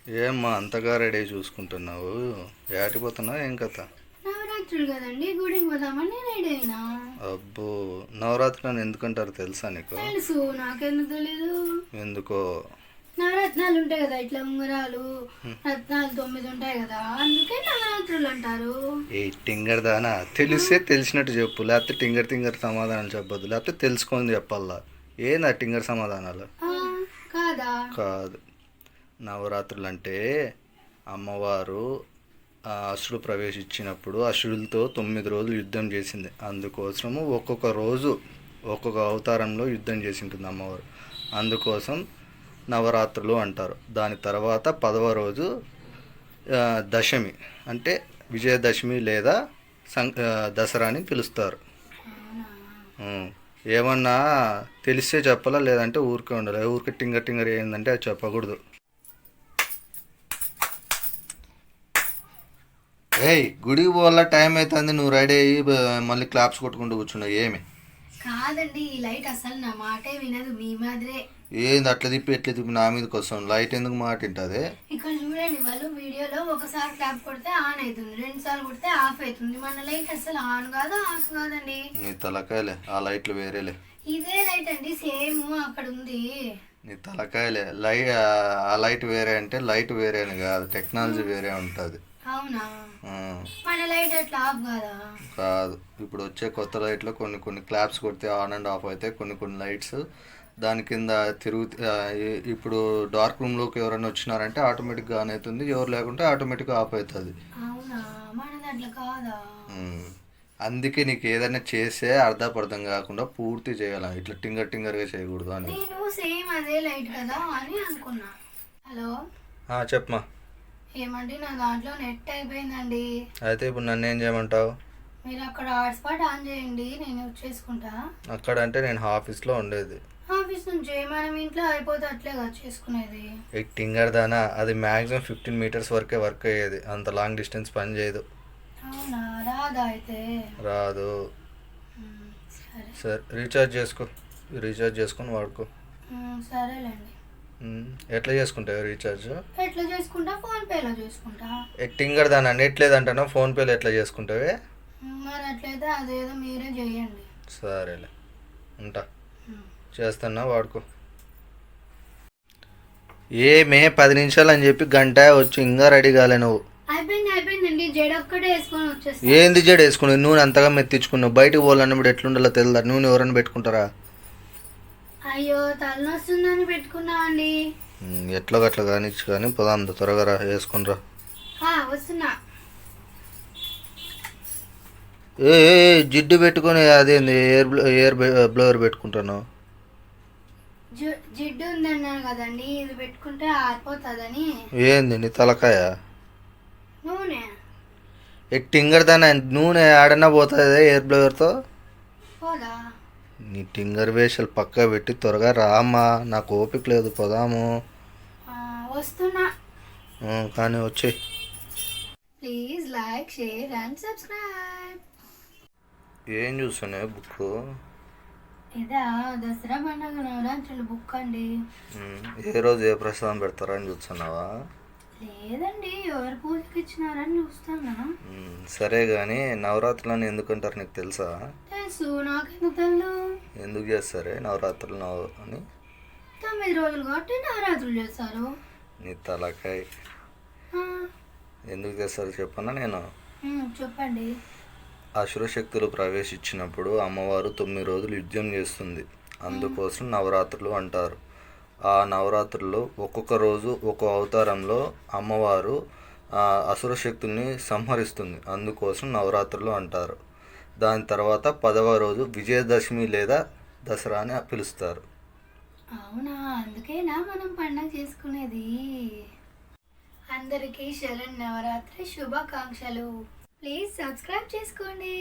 ఏమ్మా అంతగా రెడీ చూసుకుంటున్నావు? ఏటిపోతున్నావు? ఏం కథ? నవరాత్రులు కదండి, గుడికి పోదామని రెడీ అయినా. అబ్బో, నవరాత్రులను ఎందుకంటారు తెలుసా నీకు? తెలుసు, నాకెందుకు తెలీదు. ఎందుకో? నవరత్నాలు ఉంటాయి కదా, ఇట్లా ఉంగరాలు రత్నాలు 9 ఉంటాయి కదా, అందుకే నవరాత్రులు అంటారు. ఏ టింగర్ దానా, తెలిస్తే తెలిసినట్టు చెప్పు, లేకపోతే టింగర్ టింగర్ సమాధానాలు చెప్పొద్దు, లేకపోతే తెలుసుకొని చెప్పాలా. ఏంది ఆ టింగర్ సమాధానాలు? కాదా? కాదు. నవరాత్రులు అంటే అమ్మవారు అసురుడు ప్రవేశించినప్పుడు అసురులతో 9 రోజులు యుద్ధం చేసింది. అందుకోసము ఒక్కొక్క రోజు ఒక్కొక్క అవతారంలో యుద్ధం చేసి ఉంటుంది అమ్మవారు. అందుకోసం నవరాత్రులు అంటారు. దాని తర్వాత 10వ రోజు దశమి అంటే విజయదశమి లేదా దసరా అని పిలుస్తారు. ఏమన్నా తెలిస్తే చెప్పాలా, లేదంటే ఊరికే ఉండాలి. ఊరికే టింగర్ టింగర్ ఏంటంటే అది చెప్పకూడదు. ఏయ్, గుడికి పోవాల, టైం అవుతుంది, నువ్వు రెడీ అయ్యి మళ్ళీ క్లాప్స్ కొట్టుకుంటూ కూర్చున్నావు. ఏమి కాదండి, ఈ లైట్ అసలు నా మాటే వినదు, మీ మాదిరే. ఏంది అట్లా తిప్పి ఎట్లా తిప్పి నా మీదకి వస్తాను? లైట్ ఎందుకు మాట వింటుంది? ఇక్కడ చూడండి, వాళ్ళు వీడియోలో ఒకసారి క్లాప్ కొడితే ఆన్ అవుతుంది, 2 సార్లు కొడితే ఆఫ్ అవుతుంది. మన లైట్ అసలు ఆన్ కాదు, ఆఫ్ కాదండి. నీ తలకాయలే, ఆ లైట్లు వేరేలే. ఇదే లైట్ అండి, సేమ్ అక్కడ ఉంది. నీ తలకాయలే, ఆ లైట్ వేరే అంటే లైట్ వేరే అని కాదు, టెక్నాలజీ వేరే ఉంటుంది. అవునా? మన లైట్ అట్లా ఆఫ్ కాదా? కాదు. ఇప్పుడు వచ్చే కొత్త లైట్లో కొన్ని క్లాప్స్ కొడితే ఆన్ అండ్ ఆఫ్ అవుతాయి. కొన్ని లైట్స్ దాని కింద ఇప్పుడు డార్క్ రూమ్లోకి ఎవరైనా వచ్చినారంటే ఆటోమేటిక్గా ఆన్ అవుతుంది, ఎవరు లేకుంటే ఆటోమేటిక్గా ఆఫ్ అవుతుంది. అవునా? మనది అట్లా కాదా? అందుకే నీకు ఏదైనా చేస్తే అర్థం కాకుండా పూర్తి చేయాలి, ఇట్లా టింగర్ టింగర్గా చేయకూడదు అని. నేను సేమ్ అదే లైట్ కదా అని అనుకున్నా. హలో చెప్పమా. ఏమండి, నా దాంట్లో నెట్ అయిపోయిందండి. అయితే ఇప్పుడు నన్ను ఏం చేయమంటావు? మీరు అక్కడ హాట్స్పాట్ ఆన్ చేయండి, నేను యూజ్ చేసుకుంటా. అక్కడ అంటే నేను ఆఫీస్లో ఉండేది. ఆఫీస్ నుంచి మనం ఇంట్లో అయిపోతే అట్లేగా చేసుకునేది. టింగర్ దానా, అది మ్యాక్సిమం 15 మీటర్స్ వరకే వర్క్ అయ్యేది, అంత లాంగ్ డిస్టెన్స్ పని చేయదు. అవునా? రాదా అయితే? రాదు. సరే, రీఛార్జ్ చేసుకొని వాడుకో. సరేలేండి. ఎట్లా చేసుకుంటావు రీఛార్జ్? ఎట్లా చేసుకుంటా? ఫోన్ పేలో చేసుకుంటా. టింగర్ దానా, నెట్ లేదంటాను, ఫోన్పేలో ఎట్లా చేసుకుంటావే? మరి అట్లయితే అదేదో మీరే చేయండి. సరేలే, ఉంటా. చేస్తున్నా, వాడుకో. ఏమే 10 నిమిషాలు అని చెప్పి గంట వచ్చి ఇంకా రెడీ కాలే నువ్వు. అయిపోయిందండి, జడ ఒక్కటే వేసుకొని వచ్చేస్తా. ఏంది జడ వేసుకున్నావు? నూనె అంతగా మెత్తించుకున్నావు, బయటకు పోవాలన్నప్పుడు ఎట్లుండాలో తెలుదా? నూనె ఎవరైనా పెట్టుకుంటారా? అయ్యో, తలనొస్తుందని పెట్టుకున్నా అండి. ఎట్లా గట్లా కానిచ్చు, కానీ పొదాంత త్వరగా రా, వేసుకుని రా. వస్తున్నా. ఏ జిడ్డు పెట్టుకొని అదేంది ఎయిర్ బ్లోవర్ పెట్టుకుంటాను? జిడ్డు ఉందన్నాను కదండి, ఇది పెట్టుకుంటే ఆరిపోతుందని. ఏంది నీ తలకాయ? నూనె. టింగర్ దాని నూనె ఆడన్నా పోతుంది ఎయిర్ బ్లోవర్తో? పోదా? నీ టింగర్ వేషాలు పక్క పెట్టి త్వరగా రామ్మా, నాకు ఓపిక లేదు, పోదాము. వస్తున్నా. కానీ వచ్చేయి. Please like, share and subscribe. ఏం చూస్తున్నావు బుక్? ఇదా దసరా పండుగ నవరాత్రులు బుక్ అండి. ఏ రోజు ఏ ప్రసాదం పెడతారా అని చూస్తున్నావా? లేదండి, ఎవరు పూజకి ఇచ్చినారని చూస్తానా. సరే కానీ నవరాత్రులని ఎందుకంటారు నీకు తెలుసా? తెలుసు, నాకెందుకు తెలుసు? ఎందుకు చేస్తారే నవరాత్రులు అని? 9 రోజులు కాబట్టి నవరాత్రులు చేస్తారు. నీ తలకాయ. ఎందుకు చేస్తారు చెప్పన్నా నేను? చెప్పండి. అసురశక్తులు ప్రవేశించినప్పుడు అమ్మవారు 9 రోజులు యుద్ధం చేస్తుంది, అందుకోసం నవరాత్రులు అంటారు. ఆ నవరాత్రుల్లో ఒక్కొక్క రోజు ఒక్కో అవతారంలో అమ్మవారు అసురశక్తుల్ని సంహరిస్తుంది, అందుకోసం నవరాత్రులు అంటారు. దాని తర్వాత 10వ రోజు విజయదశమి లేదా దసరా అని పిలుస్తారు. అవునా? అందుకేనా మనం పండుగ చేసుకునేది. అందరికీ శరణ్ నవరాత్రి శుభాకాంక్షలు. ప్లీజ్ సబ్స్క్రైబ్ చేసుకోండి.